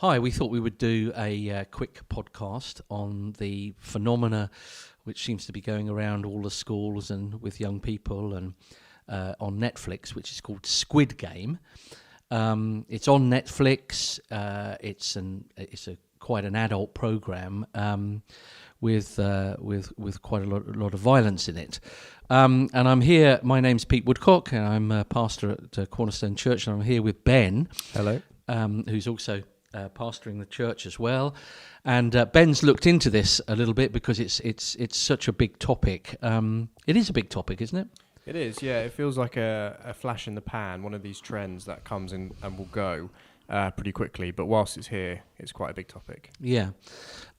Hi, we thought we would do a quick podcast on the phenomena which seems to be going around all the schools and with young people and on Netflix, which is called Squid Game. It's on Netflix. It's quite an adult program with quite a lot of violence in it. And I'm here. My name's Pete Woodcock, and I'm a pastor at Cornerstone Church, and I'm here with Ben. Hello. Who's also pastoring the church as well. And Ben's looked into this a little bit because it's such a big topic. It is a big topic, isn't it? It is, yeah. It feels like a flash in the pan, one of these trends that comes in and will go pretty quickly. But whilst it's here, it's quite a big topic. Yeah,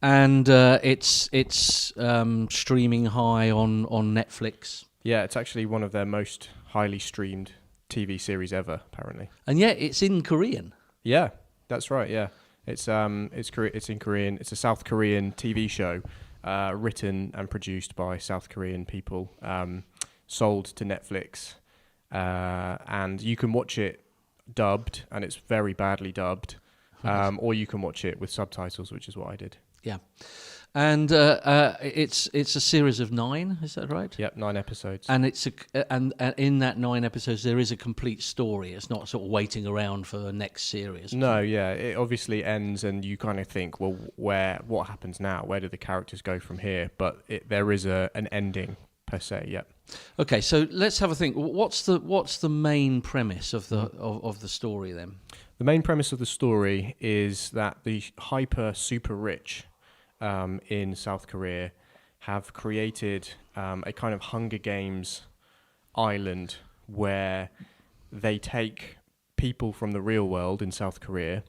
and it's streaming high on Netflix. Yeah, it's actually one of their most highly streamed TV series ever, apparently. And yet it's in Korean. Yeah, that's right. Yeah, it's in Korean. It's a South Korean TV show, written and produced by South Korean people. Sold to Netflix, and you can watch it dubbed, and it's very badly dubbed, or you can watch it with subtitles, which is what I did. Yeah, and it's a series of 9. Is that right? Yep, 9 episodes. And and in that 9 episodes, there is a complete story. It's not sort of waiting around for the next series. No, yeah, it obviously ends, and you kind of think, well, what happens now? Where do the characters go from here? But there is an ending per se. Yep. Okay, so let's have a think. What's the main premise of the story then? The main premise of the story is that the super rich in South Korea have created a kind of Hunger Games island where they take people from the real world in South Korea,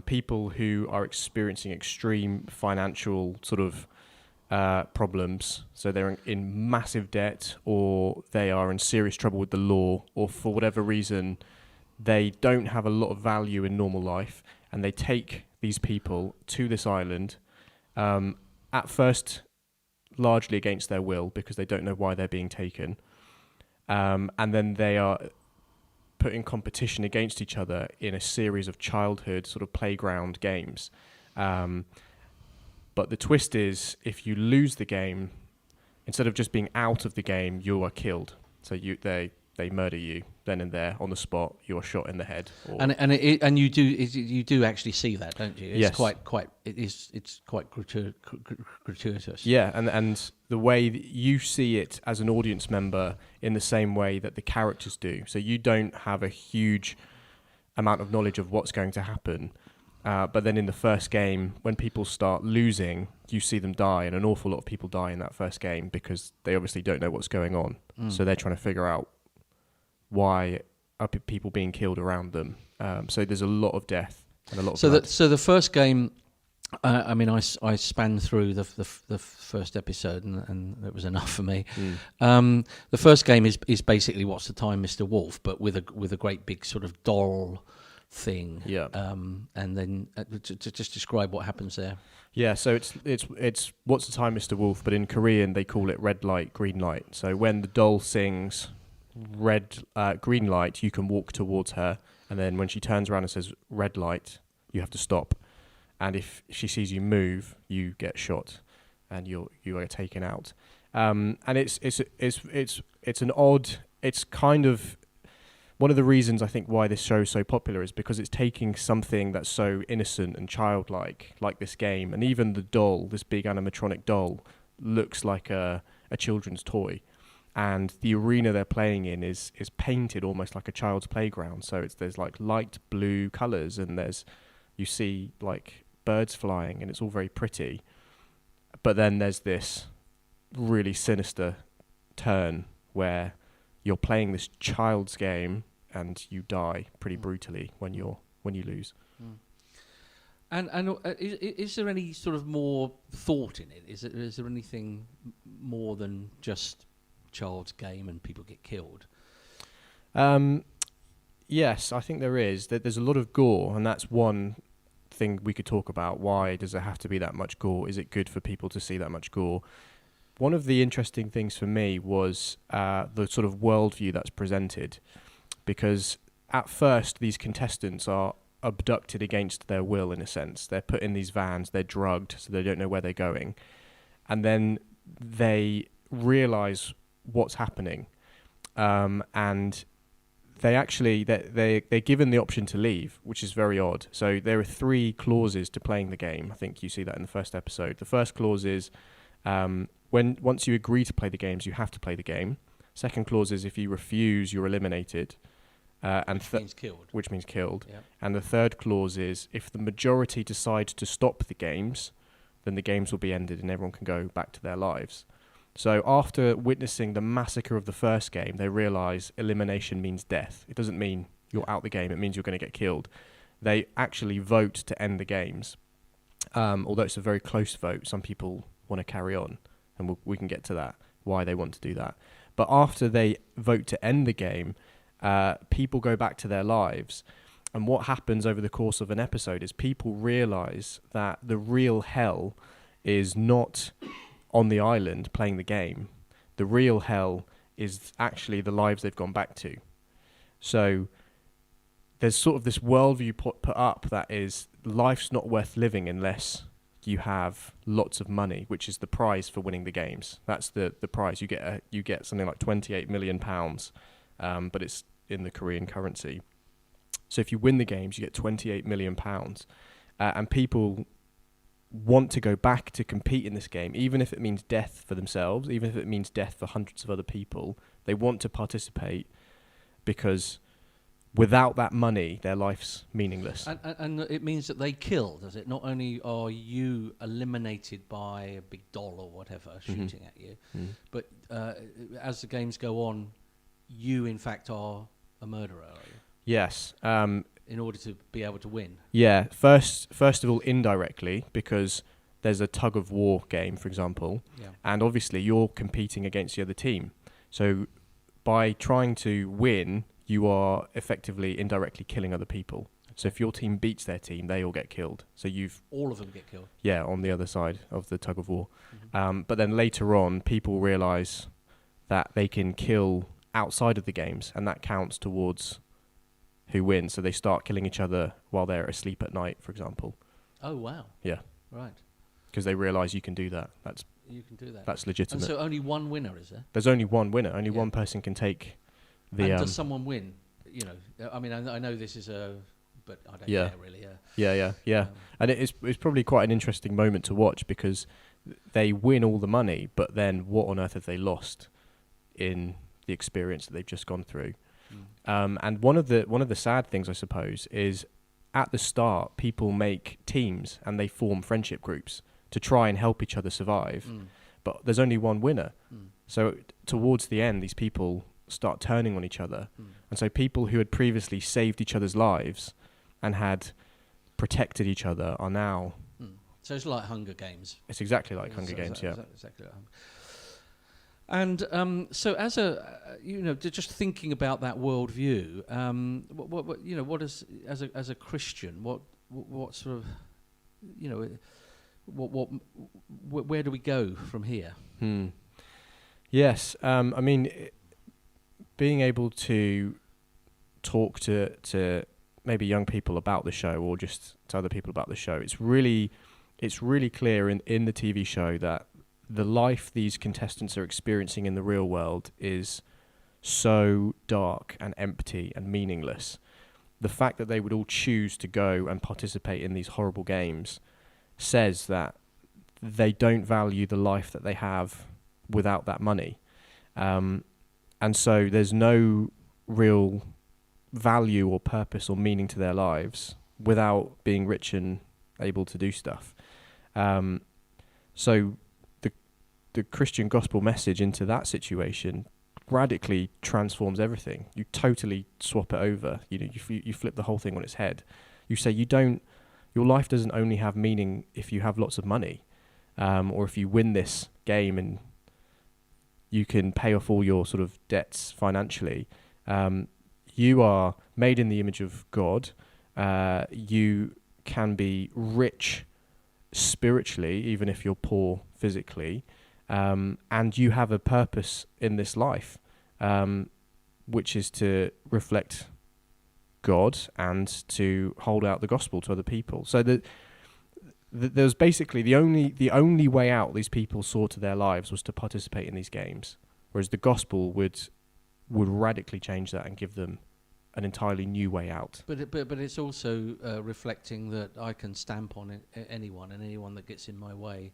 people who are experiencing extreme financial sort of problems, so they're in massive debt, or they are in serious trouble with the law, or for whatever reason they don't have a lot of value in normal life, and they take these people to this island, at first largely against their will because they don't know why they're being taken, and then they are put in competition against each other in a series of childhood sort of playground games. But the twist is, if you lose the game, instead of just being out of the game, you are killed. So they murder you then and there on the spot. You are shot in the head. And you do actually see that, don't you? It's Yes. It's quite gratuitous. Yeah, and the way that you see it as an audience member in the same way that the characters do. So you don't have a huge amount of knowledge of what's going to happen. But then in the first game, when people start losing, you see them die, and an awful lot of people die in that first game because they obviously don't know what's going on. So they're trying to figure out why are people being killed around them. So there's a lot of death and a lot of blood. So the first game, I span through the first episode, and it was enough for me. The first game is basically What's the Time, Mr. Wolf, but with a great big sort of doll thing. Yeah. And then to just describe what happens there. Yeah, so it's What's the Time, Mr. Wolf, but in Korean they call it red light, green light. So when the doll sings green light, you can walk towards her, and then when she turns around and says red light, you have to stop. And if she sees you move, you get shot, and you are taken out. And it's an odd. It's kind of one of the reasons I think why this show is so popular is because it's taking something that's so innocent and childlike, like this game, and even the doll, this big animatronic doll, looks like a children's toy. And the arena they're playing in is painted almost like a child's playground. So there's like light blue colours, and you see like birds flying, and it's all very pretty. But then there's this really sinister turn where you're playing this child's game and you die pretty brutally when you lose. And is there any sort of more thought in it? Is there anything more than just child's game and people get killed? Yes, I think there is. There's a lot of gore, and that's one thing we could talk about. Why does there have to be that much gore? Is it good for people to see that much gore? One of the interesting things for me was the sort of worldview that's presented, because at first these contestants are abducted against their will, in a sense. They're put in these vans, they're drugged, so they don't know where they're going. And then they realise what's happening. And they're given the option to leave, which is very odd. So there are 3 clauses to playing the game. I think you see that in the first episode. The first clause is once you agree to play the games, you have to play the game. Second clause is if you refuse, you're eliminated. Which means killed. Yep. And the third clause is if the majority decides to stop the games, then the games will be ended and everyone can go back to their lives. So after witnessing the massacre of the first game, they realise elimination means death. It doesn't mean you're out the game, it means you're going to get killed. They actually vote to end the games. Although it's a very close vote, some people want to carry on, and we can get to that, why they want to do that. But after they vote to end the game, people go back to their lives. And what happens over the course of an episode is people realise that the real hell is not on the island playing the game. The real hell is actually the lives they've gone back to. So there's sort of this worldview put up that is life's not worth living unless you have lots of money, which is the prize for winning the games. That's the prize. You get something like £28 million, but it's in the Korean currency. So if you win the games, you get £28 million. And people want to go back to compete in this game, even if it means death for themselves, even if it means death for hundreds of other people. They want to participate because without that money, their life's meaningless. And it means that they kill, does it? Not only are you eliminated by a big doll or whatever shooting at you, but as the games go on, you in fact are a murderer, are you? Yes. In order to be able to win. Yeah. First of all, indirectly, because there's a tug of war game, for example, and obviously you're competing against the other team. So by trying to win, you are effectively indirectly killing other people. Okay. So if your team beats their team, they all get killed. So all of them get killed. Yeah, on the other side of the tug of war. But then later on, people realise that they can kill outside of the games, and that counts towards who wins. So they start killing each other while they're asleep at night, for example. Oh wow! Yeah, right. Because they realise you can do that. You can do that. That's legitimate. And so only one winner, is there? There's only one winner. Only one person can take the. And does someone win? You know, I mean, I know this is but I don't care really. Yeah. And it's probably quite an interesting moment to watch because they win all the money, but then what on earth have they lost in the experience that they've just gone through? And one of the sad things, I suppose, is at the start people make teams and they form friendship groups to try and help each other survive. But there's only one winner. So towards the end, these people start turning on each other. And so people who had previously saved each other's lives and had protected each other are now... So it's like Hunger Games. It's exactly like Hunger Games, yeah. Exactly like Hunger. And so, as just thinking about that worldview, what is as a Christian, what sort of, where do we go from here? Yes, I mean, being able to talk to maybe young people about the show, or just to other people about the show, it's really clear in the TV show that the life these contestants are experiencing in the real world is so dark and empty and meaningless. The fact that they would all choose to go and participate in these horrible games says that they don't value the life that they have without that money. And so there's no real value or purpose or meaning to their lives without being rich and able to do stuff. So the Christian gospel message into that situation radically transforms everything. You totally swap it over. You flip the whole thing on its head. You say your life doesn't only have meaning if you have lots of money, or if you win this game and you can pay off all your sort of debts financially. You are made in the image of God. You can be rich spiritually, even if you're poor physically. And you have a purpose in this life, which is to reflect God and to hold out the gospel to other people. So there's basically the only way out these people saw to their lives was to participate in these games, whereas the gospel would radically change that and give them an entirely new way out. But it's also reflecting that I can stamp on anyone, and anyone that gets in my way,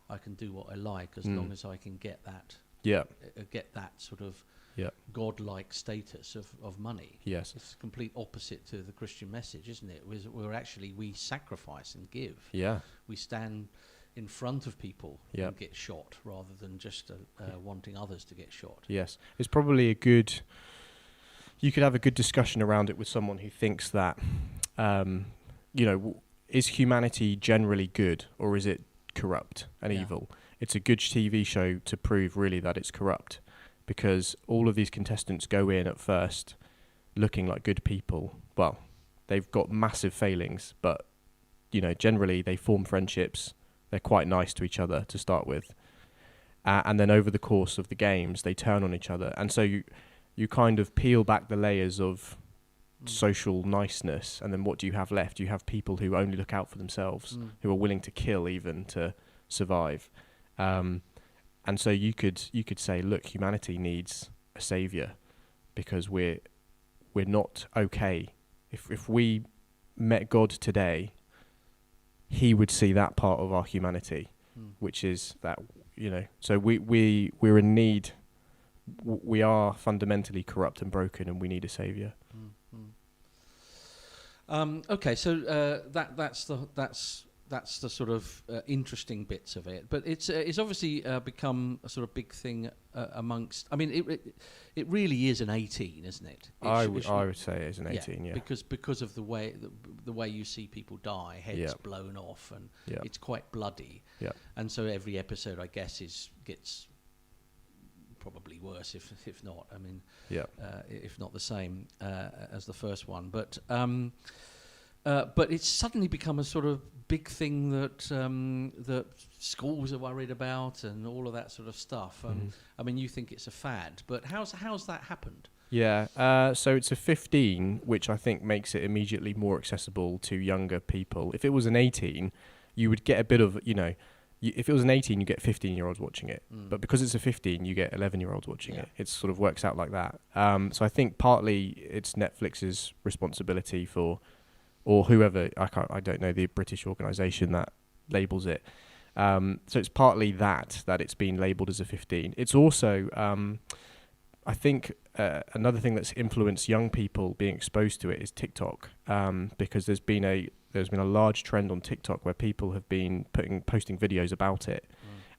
I can do what I like as long as I can get that. Yeah. Get that sort of Yeah. godlike status of money. Yes. It's complete opposite to the Christian message, isn't it? We sacrifice and give. Yeah. We stand in front of people Yep. and get shot rather than just wanting others to get shot. Yes. It's probably you could have a good discussion around it with someone who thinks that, is humanity generally good or is it corrupt and evil? It's a good TV show to prove really that it's corrupt, because all of these contestants go in at first looking like good people. Well, they've got massive failings, but generally they form friendships. They're quite nice to each other to start with, and then over the course of the games they turn on each other, and so you kind of peel back the layers of social niceness, and then what do you have left? You have people who only look out for themselves, who are willing to kill even to survive. And so you could say, look, humanity needs a savior, because we're not okay. If we met God today, he would see that part of our humanity, which is that, so we're in need. We are fundamentally corrupt and broken, and we need a savior. Okay, so that's the sort of interesting bits of it, but it's obviously become a sort of big thing amongst. I mean, it really is an 18, isn't it? I would say it's an 18, yeah. Because of the way you see people die, heads blown off, and it's quite bloody. Yeah. And so every episode, I guess, gets probably worse, if not. I mean, if not the same as the first one, but it's suddenly become a sort of big thing that schools are worried about and all of that sort of stuff. I mean, you think it's a fad, but how's that happened? Yeah, so it's a 15, which I think makes it immediately more accessible to younger people. If it was an 18, you would get a bit of, if it was an 18, you get 15-year-olds watching it. But because it's a 15, you get 11-year-olds watching it. It sort of works out like that. So I think partly it's Netflix's responsibility or whoever, I don't know, the British organisation that labels it. So it's partly that it's been labelled as a 15. It's also, I think, another thing that's influenced young people being exposed to it is TikTok, because there's been a large trend on TikTok where people have been posting videos about it,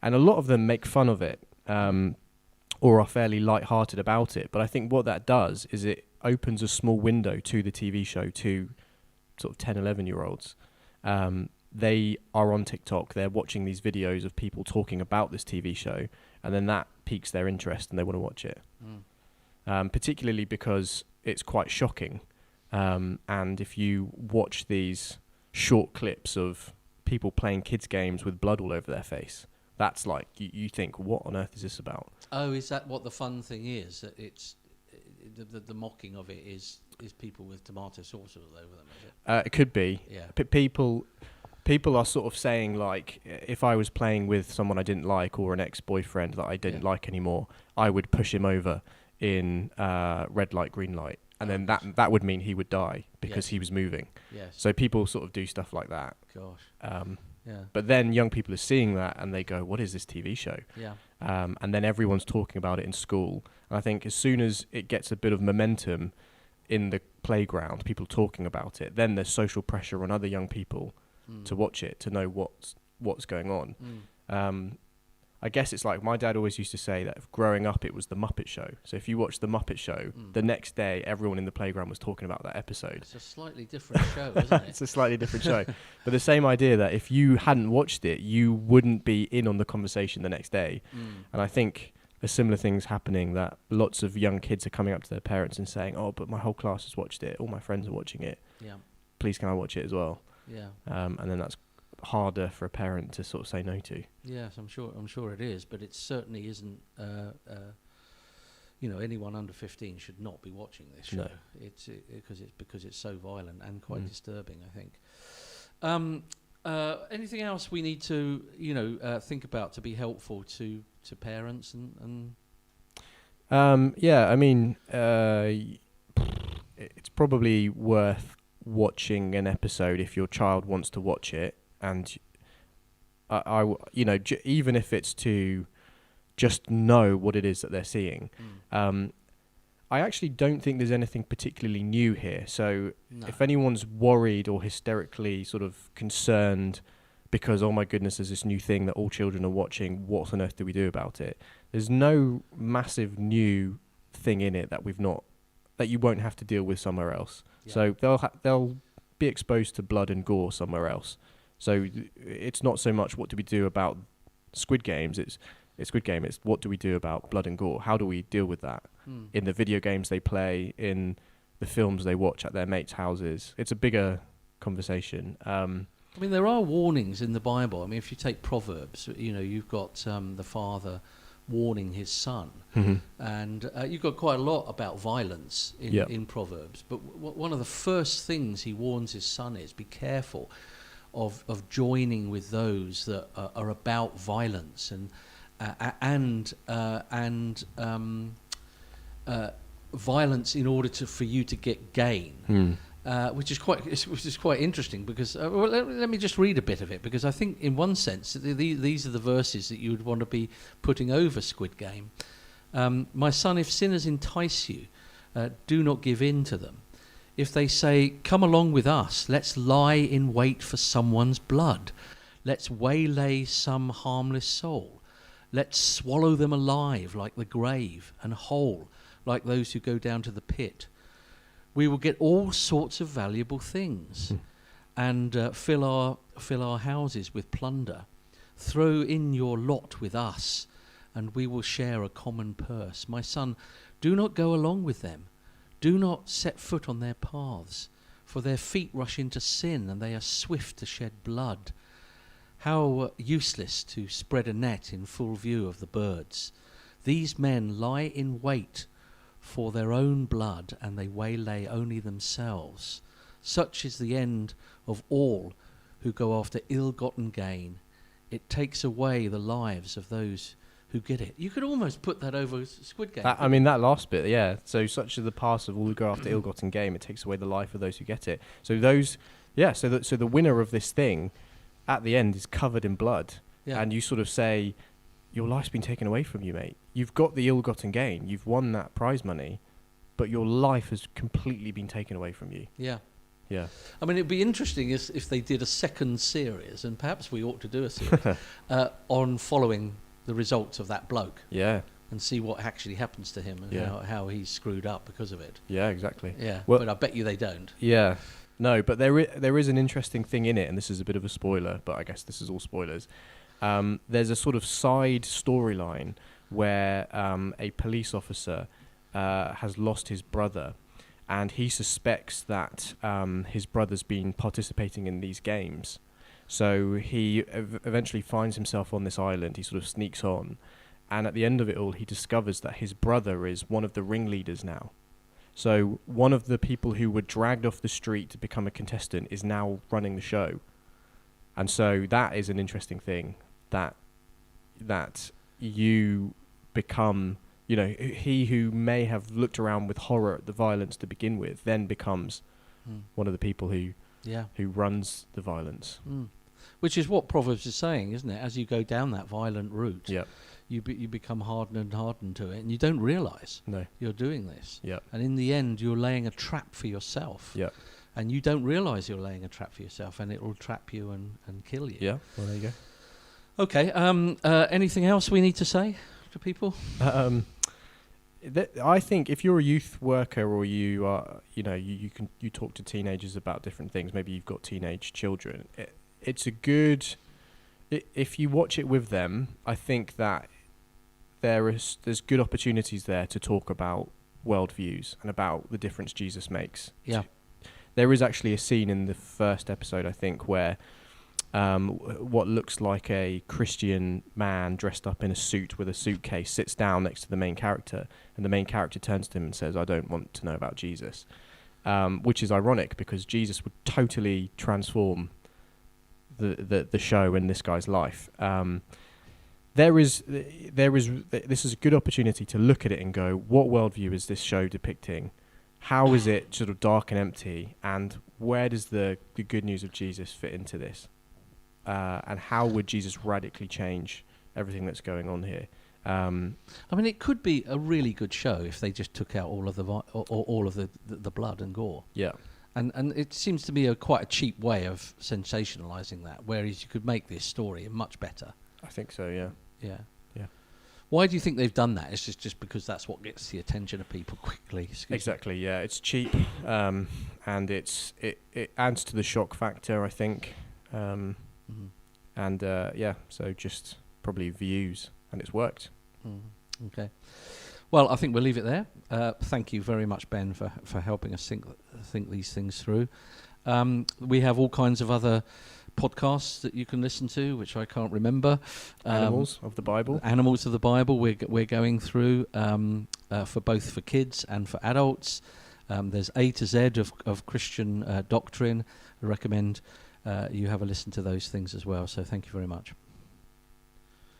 and a lot of them make fun of it, or are fairly light-hearted about it. But I think what that does is it opens a small window to the TV show to sort of 10, 11-year-olds. They are on TikTok, they're watching these videos of people talking about this TV show, and then that piques their interest and they want to watch it. Particularly because it's quite shocking. And if you watch these short clips of people playing kids' games with blood all over their face, that's like, you think, what on earth is this about? Oh, is that what the fun thing is? That it's the mocking of it is people with tomato sauce all over them, is it? It could be. Yeah. People are sort of saying, like, if I was playing with someone I didn't like or an ex-boyfriend that I didn't like anymore, I would push him over in red light, green light. And then that would mean he would die because he was moving. Yes. So people sort of do stuff like that. Gosh. But then young people are seeing that and they go, what is this TV show? Yeah. And then everyone's talking about it in school. And I think as soon as it gets a bit of momentum in the playground, people talking about it, then there's social pressure on other young people to watch it, to know what's going on. I guess it's like my dad always used to say that growing up it was the Muppet Show. So if you watch the Muppet Show, the next day everyone in the playground was talking about that episode. It's a slightly different show, isn't it? It's a slightly different show. But the same idea that if you hadn't watched it, you wouldn't be in on the conversation the next day. And I think a similar thing's happening, that lots of young kids are coming up to their parents and saying, oh, but my whole class has watched it. All my friends are watching it. Yeah. Please can I watch it as well? Yeah. And then that's harder for a parent to sort of say no to. Yes, I'm sure it is, but it certainly isn't. anyone under 15 should not be watching this show. No. It's because it's so violent and quite disturbing, I think. Anything else we need to think about to be helpful to parents and I mean, it's probably worth watching an episode if your child wants to watch it, and even if it's to just know what it is that they're seeing. I actually don't think there's anything particularly new here. So if anyone's worried or hysterically sort of concerned because, oh my goodness, there's this new thing that all children are watching, what on earth do we do about it? There's no massive new thing in it that you won't have to deal with somewhere else. Yeah. So they'll be exposed to blood and gore somewhere else. So it's not so much what do we do about Squid Games, it's Squid Game, it's what do we do about blood and gore? How do we deal with that in the video games they play, in the films they watch at their mates' houses? It's a bigger conversation. I mean, there are warnings in the Bible. I mean, if you take Proverbs, you've got the father warning his son, and you've got quite a lot about violence in Proverbs. But one of the first things he warns his son is, be careful of joining with those that are about violence and violence in order for you to get gain. Which is quite interesting because let me just read a bit of it, because I think in one sense these are the verses that you would want to be putting over Squid Game. My son, if sinners entice you, do not give in to them. If they say, come along with us, let's lie in wait for someone's blood, let's waylay some harmless soul, let's swallow them alive like the grave, and whole like those who go down to the pit. We will get all sorts of valuable things and fill our houses with plunder. Throw in your lot with us, and we will share a common purse. My son, do not go along with them. Do not set foot on their paths, for their feet rush into sin, and they are swift to shed blood. How useless to spread a net in full view of the birds. These men lie in wait for their own blood, and they waylay only themselves. Such is the end of all who go after ill-gotten gain. It takes away the lives of those who get it. You could almost put that over Squid Game. That last bit, yeah. So such is the past of all who go after ill-gotten gain. It takes away the life of those who get it. So so the winner of this thing at the end is covered in blood. Yeah. And you sort of say, your life's been taken away from you, mate. You've got the ill-gotten gain. You've won that prize money, but your life has completely been taken away from you. Yeah. Yeah. I mean, it'd be interesting if they did a second series, and perhaps we ought to do a series, on following the results of that bloke. Yeah. And see what actually happens to him and how he's screwed up because of it. Yeah, exactly. Yeah, well, but I bet you they don't. Yeah. No, but there is an interesting thing in it, and this is a bit of a spoiler, but I guess this is all spoilers. There's a sort of side storyline where a police officer has lost his brother, and he suspects that his brother's been participating in these games. So he eventually finds himself on this island. He sort of sneaks on, and at the end of it all, he discovers that his brother is one of the ringleaders now. So one of the people who were dragged off the street to become a contestant is now running the show. And so that is an interesting thing, that you become, he who may have looked around with horror at the violence to begin with, then becomes one of the people who runs the violence. Which is what Proverbs is saying, isn't it? As you go down that violent route, you become hardened and hardened to it, and you don't realise you're doing this. And in the end, you're laying a trap for yourself. And you don't realise you're laying a trap for yourself, and it will trap you and kill you. Yeah, well, there you go. Okay, anything else we need to say to people? I think if you're a youth worker or you are, you talk to teenagers about different things. Maybe you've got teenage children. It's a good, if you watch it with them, I think that there's good opportunities there to talk about worldviews and about the difference Jesus makes. Yeah. There is actually a scene in the first episode, I think, where what looks like a Christian man dressed up in a suit with a suitcase sits down next to the main character, and the main character turns to him and says, "I don't want to know about Jesus," which is ironic because Jesus would totally transform the show and this guy's life. This is a good opportunity to look at it and go, what worldview is this show depicting? How is it sort of dark and empty? And where does the good news of Jesus fit into this? And how would Jesus radically change everything that's going on here? I mean, it could be a really good show if they just took out all of the blood and gore. Yeah. And it seems to be quite a cheap way of sensationalising that, whereas you could make this story much better. I think so, yeah. Yeah. Yeah. Why do you think they've done that? It's just because that's what gets the attention of people quickly. Exactly, yeah. It's cheap, and it adds to the shock factor, I think. And so just probably views, and it's worked. Okay. Well, I think we'll leave it there. Thank you very much, Ben, for helping us think these things through. We have all kinds of other podcasts that you can listen to, which I can't remember. Animals of the Bible. Animals of the Bible. We're going through for both for kids and for adults. There's A to Z of Christian doctrine. I recommend you have a listen to those things as well. So thank you very much.